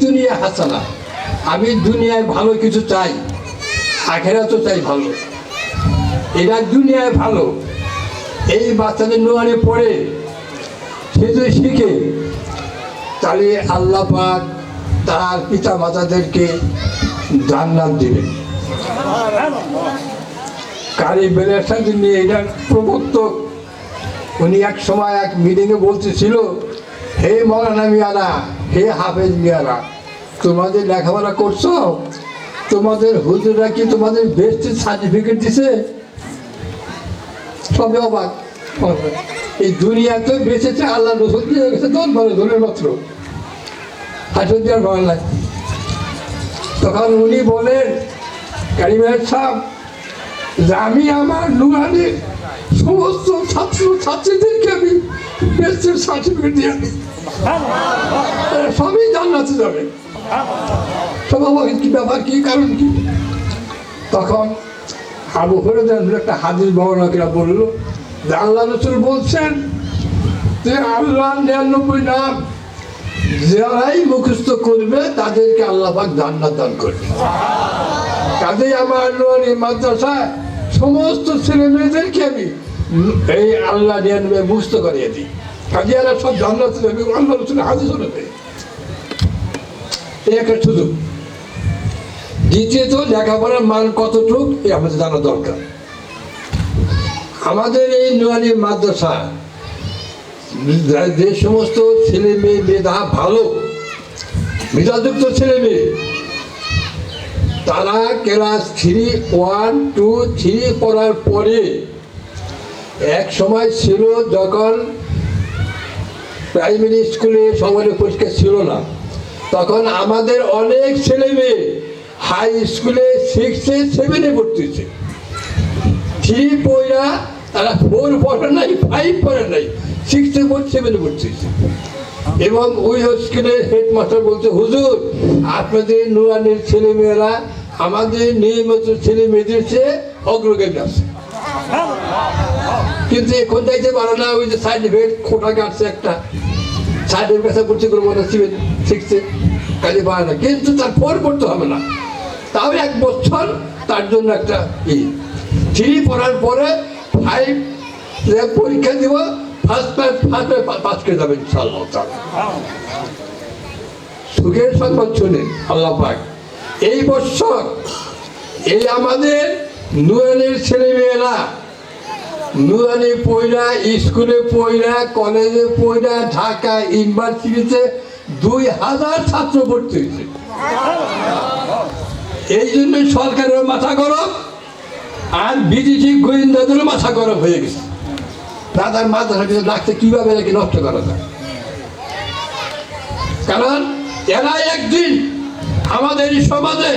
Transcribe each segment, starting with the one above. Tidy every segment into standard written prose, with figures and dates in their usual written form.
দুনিয়া হাসানা, আমি দুনিয়ায় ভালো কিছু চাই, আখেরাতও চাই ভালো। এরা দুনিয়ায় ভালো, এই বাচ্চাদের নুয়ানে পড়ে সে যদি শিখে, তাহলে আল্লাহ পাক তার পিতা মাতাদেরকে জান্নাত দিবেন। কারি বেলাসাদ নিয়ে এটার প্রবর্তক উনি এক সময় এক মিটিংয়ে বলতেছিল, হে মৌলানা মিয়ারা, হে হাফেজ মিয়ারা, তোমাদের লেখাপড়া করছো, তোমাদের হুজুররা কি তোমাদের বেস্ট সার্টিফিকেট দিছে? সবে অবাক। এই দুনিয়াতে বেঁচেছে আল্লাহ রসুল দিয়ে গেছে 10 বছর ধরে মাত্র, হাসুদ দেওয়ার ভয় নাই। তখন উনি বলেন, কারিমের সাহেব, যে আমি আমার নুরানির সমস্ত ছাত্র ছাত্রীদেরকে আমি বেস্টের সার্টিফিকেট দিয়ে দিই, সবই জান্নাতে যাবে। সব আমাকে কি ব্যাপার, কি কারণ কি? তখন আবু হুরায়রা একটা হাদিস বর্ণনা বললো যে আল্লাহ রাসূল বলছেন যে আল্লাহ 99 নাম যারাই মুখস্থ করবে তাদেরকে আল্লাহ পাক জান্নাত দান করবে। কাজেই আমার নুরানি মাদ্রাসায় সমস্ত ছেলে মেয়েদেরকে আমি এই আল্লাহ 99 মুখস্থ করিয়ে দিই, কাজে এরা সব জান্নাতে যাবে। আল্লাহ রাসূলের হাদিস অনুযায়ী এই একটা সুযোগ। দ্বিতীয়ত, লেখাপড়ার মান কতটুক এই আমাদের জানা দরকার। আমাদের এই নুরানি মাদ্রাসা যে সমস্ত ছেলে মেয়ে মেধা ভালো, মেধাযুক্ত ছেলে মেয়ে, তারা ক্লাস 3, 1, 2, 3 পড়ার পরে এক সময় ছিল যখন প্রাইমারি স্কুলে সমানের পরীক্ষা ছিল না, তখন আমাদের অনেক ছেলে মেয়ে হাই স্কুলে 6, 7 পড়তেছে। 3 পড়া তারা 4 পড়ে নাই, 5 পড়ে নাই, 6, 7 পড়তেছে। এবং ওই স্কুলে হেডমাস্টার বলছে, হুজুর আপনাদের নুরানির ছেলে মেয়েরা আমাদের নিয়মিত ছেলে মেয়েদের চেয়ে অগ্রগামী আছে, কিন্তু এখন যাইতে পারে না। ওই যে সার্টিফিকেট খোটা কাটছে, একটা সার্টিফিকেট কাছে পড়ছে করে মনে 7, 6 কাজে পারে না, কিন্তু তার পর পড়তে হবে না। তাও 1 বছর তার জন্য একটা 3 পড়ার পরে 5 পরীক্ষা দিব, ফার্স্ট পাস করে যাবে ইনশাআল্লাহ। সুখের সংবাদ শুনে আল্লাহ পাক এই বছর এই আমাদের নুরানির ছেলে মেয়েরা নুরানি পড়া, স্কুলে পড়া, কলেজে পড়া, ঢাকা ইউনিভার্সিটিতে 2000 ছাত্র ভর্তি হয়েছে। এই জন্য সরকারের মাথা গরম আর বিদেশি গোয়েন্দাদেরও মাথা গরম হয়ে গেছে। তাদের মাদ্রাসা লাগছে কিভাবে নাকি নষ্ট করা যায়, কারণ এরাই একদিন আমাদের সমাজে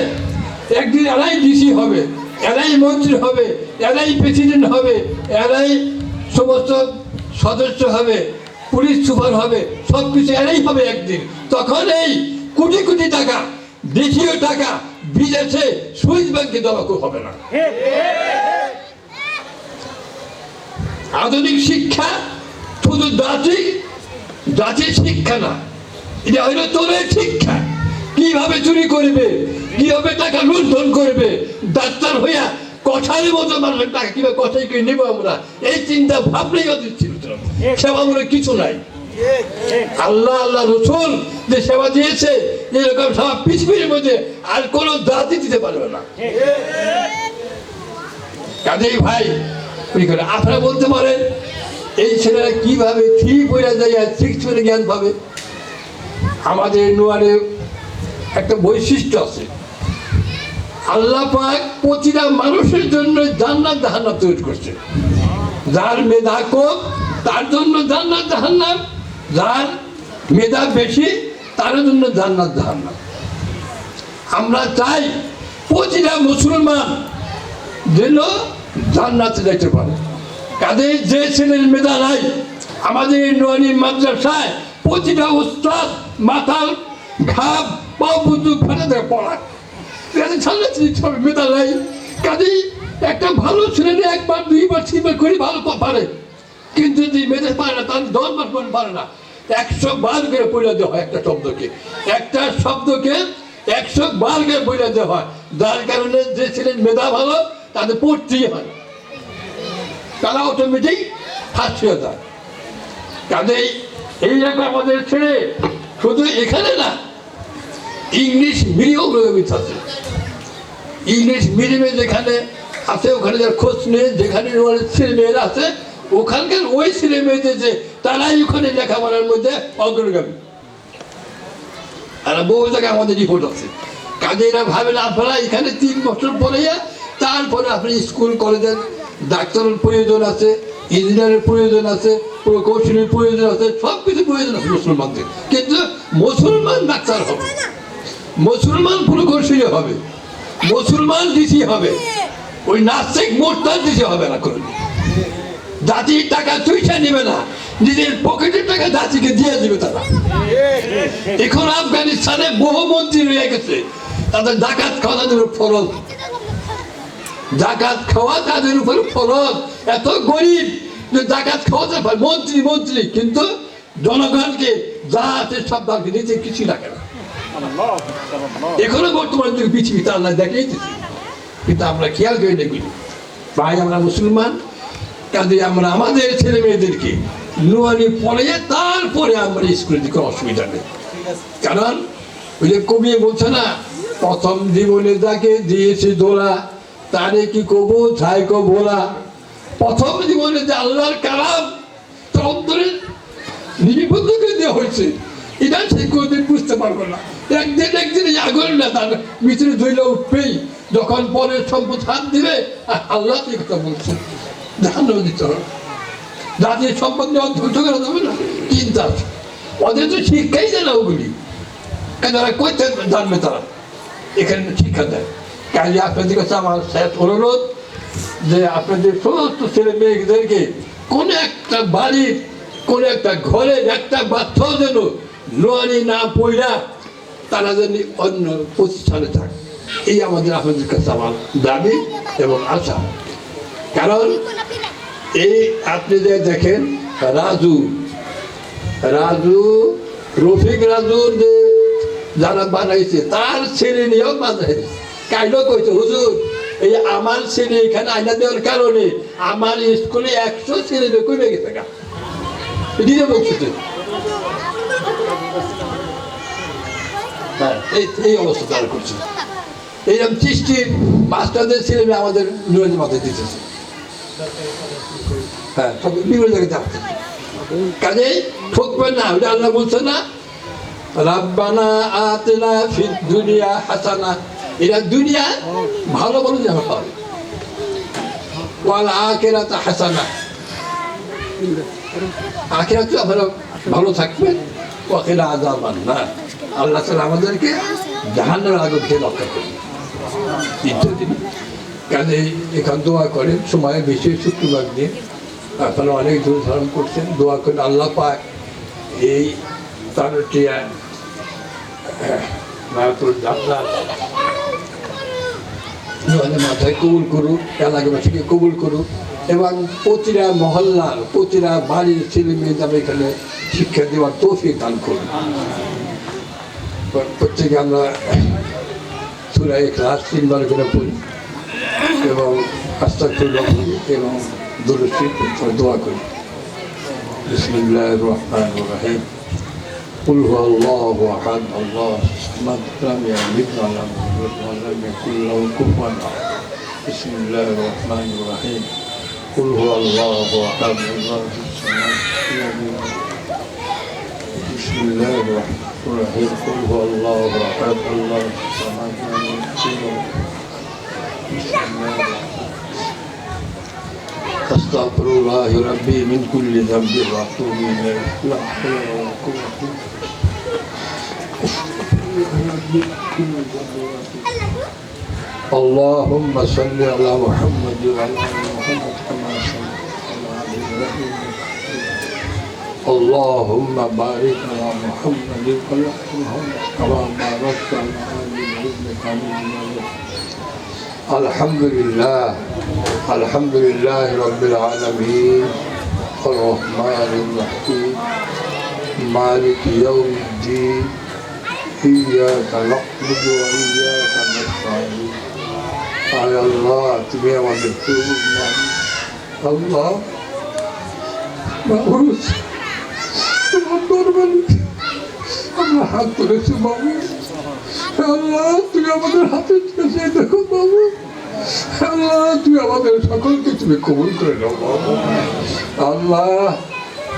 একদিন এরাই ডিসি হবে, এরাই মন্ত্রী হবে, এরাই প্রেসিডেন্ট হবে, এরাই সমস্ত সদস্য হবে, পুলিশ সুপার হবে, সব কিছু এরাই হবে একদিন। তখন এই কোটি কোটি টাকা, দেশীয় টাকা বিদেশে সুইস ব্যাংকে জমা হবে না। আধুনিক শিক্ষা শুধু জাতির শিক্ষা না, এটা হইল তোরের শিক্ষা। কিভাবে চুরি করবে, কিভাবে টাকা লুণ্ঠন করবে, ডাক্তার হইয়া কষাইয়ের মতো মানুষের টাকা কিভাবে কষাই করে নেবো আমরা, এই চিন্তা ভাবলেই ওদের ছিল। সেবামূলক কিছু নাই। আল্লাহ রসুল যে সেবা দিয়েছে, এরকম সেবা পৃথিবীর মধ্যে আর কোন জাতি দিতে পারবে না। কাজেই ভাই, আপনারা বলতে পারেন এই ছেলেরা কিভাবে 3 পড়া যায় 6 পড়ে জ্ঞান পাবে? আমাদের নুয়ারে একটা বৈশিষ্ট্য আছে, আল্লাহ পাক প্রতিটা মানুষের জন্য জান্নাত জাহান্নাম তৈরি করছে। যার মেধা কম তার জন্য জান্নাত জাহান্নাম, যার মেধা বেশি তার জন্য জান্নাত জাহান্নাম। আমরা চাই প্রতিটা মুসলমান যেন জান্নাতে যেতে পারে। কাজেই যে ছেলের মেধা নাই, আমাদের নুরানি মাদ্রাসায় প্রতিটা উস্তাদ মাথার ঘাম পাও বুঝু ফেলে দেয় পড়া, মেধা নাই। কাজেই একটা ভালো ছেলে 1 বার 2 বার 3 বার করে ভালো পারে, কিন্তু যদি মেধা পারে না তাহলে 10 বার করে পারে না। 100 বার করে পড়ে দেওয়া হয়, একটা শব্দকে 100 বার করে পড়ে দেওয়া হয়, যার কারণে যে ছিলেন মেধা ভালো তাদের পড়তেই হয়, তারা অটোমেটিক ফার্স্ট হয়ে যায়। কাজেই এইরকম আমাদের ছেড়ে শুধু এখানে না, ইংলিশ মিডিয়াম আছে, ইংলিশ মিডিয়ামে যেখানে আছে ওখানে যার খোঁজ নেই, যেখানে ছেলে মেয়েরা আছে ওখানকার ওই ছেলে মেয়েদের যে তারাই ওখানে লেখাপড়ার মধ্যে অগ্রগামী, আর বহু জায়গায় আমাদের রিপোর্ট আছে। কাজে এরা ভাবেন আপনারা এখানে 3 বছর পরে তারপরে আপনি স্কুল কলেজের ডাক্তারের প্রয়োজন আছে, ইঞ্জিনিয়ারের প্রয়োজন আছে, প্রকৌশলীর প্রয়োজন আছে, সব কিছু প্রয়োজন আছে মুসলমানদের, কিন্তু মুসলমান ডাক্তার হবে, মুসলমান প্রকৌশলী হবে, মুসলমান ডিসি হবে, ওই নাস্তিক মোর্তার ডিসি হবে না। কোনো জাতির টাকা চুইটা নেবে না, নিজের পকেটের টাকা জাতিকে দিয়ে দেবে তারা। এখন আফগানিস্তানে বহু মন্ত্রী রয়ে গেছে, তাদের ডাকাত খাওয়া তাদের ফরজ, ডাকাত খাওয়া তাদের উপর ফরজ, এত গরিব যে ডাকাত খাওয়াতে পারে মন্ত্রী, কিন্তু জনগণকে যা আছে সব দাবি দিতে কিছু লাগে না। এখনো বর্তমান যুগে পৃথিবীতে আল্লাহ দেখিয়ে দিচ্ছে, কিন্তু আমরা খেয়াল করি না। ভাই আমরা মুসলমান, কাজে আমরা আমাদের ছেলে মেয়েদেরকে নুয়ানি পড়ে তারপরে আমরা স্কুলে দিকে অসুবিধা নেই। কারণ ওই যে কবি বলছে না, প্রথম জীবনে যাকে দিয়েছে দোলা তারে কি কবু ছাই কো ভোলা। প্রথম জীবনে যে আল্লাহর কালাম অন্তরে নিবদ্ধ করে দেওয়া হয়েছে, এটা সে কোনদিন বুঝতে পারবো না। একদিন আগুন না তার ভিতরে ধুইলে উঠবেই, যখন পরে সম্পদ হাত দিবে আল্লাহ এই কথা বলছে, জাহান্নামে দিতে হবে, জাতির সম্পদ নেওয়া ধ্বংস করা যাবে না। কিন্তু ওদের তো শিক্ষাই দেয় না ওগুলি, তারা করতে জানবে, তারা এখানে শিক্ষা দেয়। কাজে আপনাদের কাছে আমার শেষ অনুরোধ যে আপনাদের সমস্ত ছেলে মেয়েদেরকে কোনো একটা বাড়ির কোনো একটা ঘরের একটা বাচ্চাও যেন নোয়ারি না পড়া তারা যেন অন্য প্রতিষ্ঠানে থাকে, এই আমাদের আপনাদের কাছে আমার দাবি এবং আশা। কারণ এই আপনি যে দেখেন রফিক রাজুর যে যারা বানাইছে তার ছেলে নিয়েও বানাইছে, কাইলো কইছে হুজুর এই আমার ছেলে এখানে আইনা দেওয়ার কারণে আমার স্কুলে 100 ছেলে কমে গেছে গা, এদিকে বলছে। এই অবস্থা তারা করছে, এইরকম 30 মাস্টারদের ছেলে মেয়ে আমাদের নুরের মাথায় দিতেছে, হ্যাঁ সব বিভিন্ন জায়গায় যাচ্ছে। কাজেই ঠকবেন না, ওটা আল্লাহ বলছে না রাব্বানা আতিনা ফিদ দুনিয়া হাসানা, এরা দুনিয়া ভালো ভালো জায়গা পাবে, ওয়াল আখিরাতে হাসানা, আখিরাতে আপনারা ভালো থাকবেন, ওয়াকিনা আযাবান নার, আল্লাহ তাআলা আমাদেরকে জাহান্নামের আগুন থেকে রক্ষা করবেন ইত্যাদি। কাজেই এখান দোয়া করেন, সময় বেশি শুক্রবার দিন আপনারা অনেক দূর ধারণ করছেন, দোয়া করেন আল্লাহ পাক এই তারটিয়া মাথায় কবুল করুক, এলাকাবাসীকে কবুল করুক, এবং প্রতিটা মহল্লার প্রতিটা বাড়ির ছেলে মেয়েদের এখানে শিক্ষা দেওয়ার তৌফিক দান করুন। প্রত্যেকে আমরা সূরা ইখলাস 3 বার করে পড়ি এবং আস্তাগফিরুল্লাহ পড়ি এবং দুরূদ শরীফ পড়ে দোয়া করি। বিসমিল্লাহির রহমানির রহিম। কুল হুয়াল্লাহু আহাদ আল্লাহু সামাদ লাম ইয়ালিদ ওয়া লাম ইউলাদ ওয়া লাম ইয়াকুল লাহু কুফুয়ান আহাদ। বিসমিল্লাহির রহমানির রহিম। কুল হুয়াল্লাহু আহাদ আল্লাহু সামাদ লাম ইয়ালিদ। বিসমিল্লাহির রহমানির রহিম। কুল হুয়াল্লাহু আহাদ আল্লাহু সামাদ লাম ইয়ালিদ। আস্তাগফিরুল্লাহ রাব্বি মিন কুল্লি যামবিন ওয়া আতুবু ইলাইহি লা হাওলা ওয়া লা কুওয়াতা আল্লাহুম্মা সাল্লি আলা মুহাম্মাদ ওয়া আলা আলি মুহাম্মাদ কামা সাল্লাইতা আলা আলি ইব্রাহিম আল্লাহুম্মা বারিক আলা মুহাম্মাদ ওয়া আলা আলি মুহাম্মাদ কামা বারাকতা আলা আলি ইব্রাহিম ইন্নাকা হামিদুম মাজিদ। আলহামদুলিল্লাহ রাব্বিল আলামিন আর রহমানির রহিম مالك يوم الدين إياك نعبد وإياك نستعين আয় আল্লাহ তুমি আমাদের আল্লাহ বাবু তোমার দরবারে আমরা হাত তুলেছি বাবু আল্লাহ তুমি আমাদের হাতে কাছে দেখো বাবু আল্লাহ তুমি আমাদের সকলকে তুমি কবুল করে নাও বাবু আল্লাহ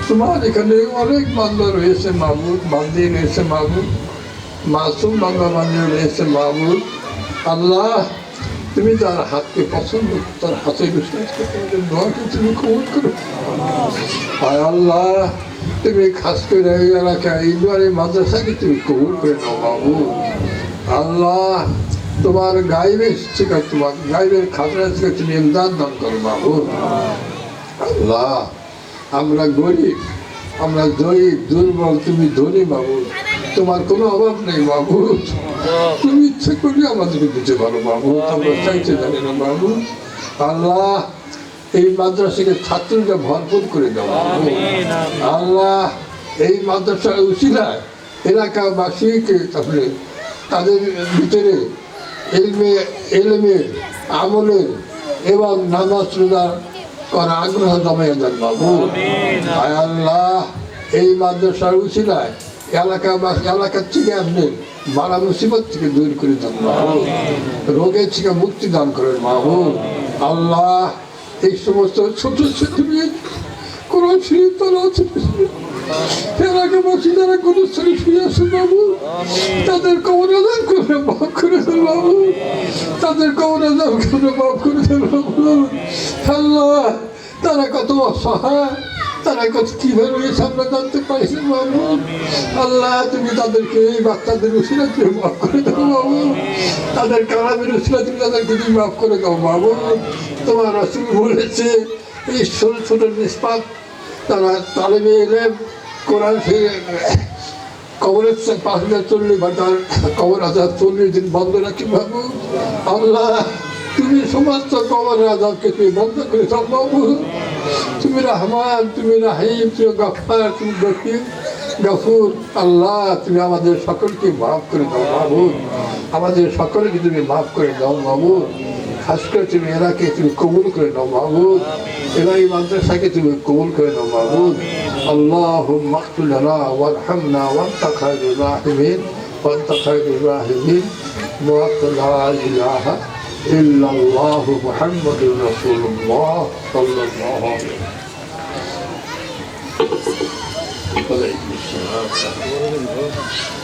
তোমার এখানে অনেক বান্দা রয়েছে মাহবুব বান্দি রয়েছে মাহবুব মাসুম বান্দা বান্দি রয়েছে মাহবুব আল্লাহ তুমি তার হাতকে পছন্দ তার হাতে বিশ্বাস করতে দোয়াকে তুমি কবুল করো আয় আল্লাহ তুমি খাস করে এলাকা এইবারে মাদ্রাসাকে তুমি কবুল করে নাও বাবু আল্লাহ তোমার গাইবের থেকে তোমার গাইবের খাতরা থেকে তুমি ইমদাদ দান করো বাবু আল্লাহ আমরা গরিব আমরা জয়ীব দুর্বল তুমি ধনী বাবু তোমার কোনো অভাব নেই বাবু তুমি ইচ্ছে করলে আমাদেরকে দিতে পারো বাবু আমরা চাইতে জানি না বাবু আল্লাহ এই মাদ্রাসাকে ছাত্রকে ভরপুর করে দাও বাবু আল্লাহ এই মাদ্রাসার উচিলায় এলাকাবাসীকে তারপরে তাদের ভিতরে এলমের আমলের এবং নামাজ রোজা করা আগ্রহ জমাইয়া দেন বাবু আয় আল্লাহ এই মাদ্রাসার উচিলায় এলাকার থেকে আপনি মারা মুসিবত থেকে দূর করে দেন বাবু রোগের থেকে মুক্তি দান করেন বাবু আল্লাহ এই সমস্ত ছোট ছোট মেয়ে কোন ছিলেন তারা এলাকাবাসী যারা কোন স্তরে শুয়ে আছে বাবু তাদের কবর আজাব করে মাফ করে দেন বাবু তাদের কবর আজাব করে মাফ করে দেন বাবু আল্লাহ তারা কত অসহায় তারা কত কিভাবে রয়েছে আমরা জানতে পারছি বাবু আল্লাহ তুমি তাদেরকে এই বাচ্চাদের উশিলা তুমি মাফ করে দাও বাবু তাদের কালামের উশিলা তুমি তাদেরকে তুমি মাফ করে দাও বাবু তোমার রাসূল বলেছে এই ছোট ছোট নিষ্পাপ তারা তালেবে এলেম কোরআন কবরের ৫,০৪০ ঘন্টার কবর আজাব ৪০ দিন বন্ধ রাখি বাবু আল্লাহ তুমি সমস্ত কবরের আজাবকে তুমি বন্ধ করে দাও বাবু তুমি রহমান তুমি রাহিম তুমি গফফার তুমি গফুর আল্লাহ তুমি আমাদের সকলকে মাফ করে দাও বাবু আমাদের সকলকে তুমি মাফ করে দাও বাবু খাস করে তুমি এরাকে তুমি কবুল করে নাও মাহবুব এরা এই মাদ্রাসাকে তুমি কবুল করে নাও মাহবুব আল্লাহুম্মা ইগফির লানা ওয়ারহামনা ওয়ান্তা খায়রুর রাহিমিন ওয়ান্তা খায়রুর রাহিমিন লা ইলাহা ইল্লাল্লাহু মুহাম্মাদুর রাসূলুল্লাহ সাল্লাল্লাহু আলাইহি ওয়াসাল্লাম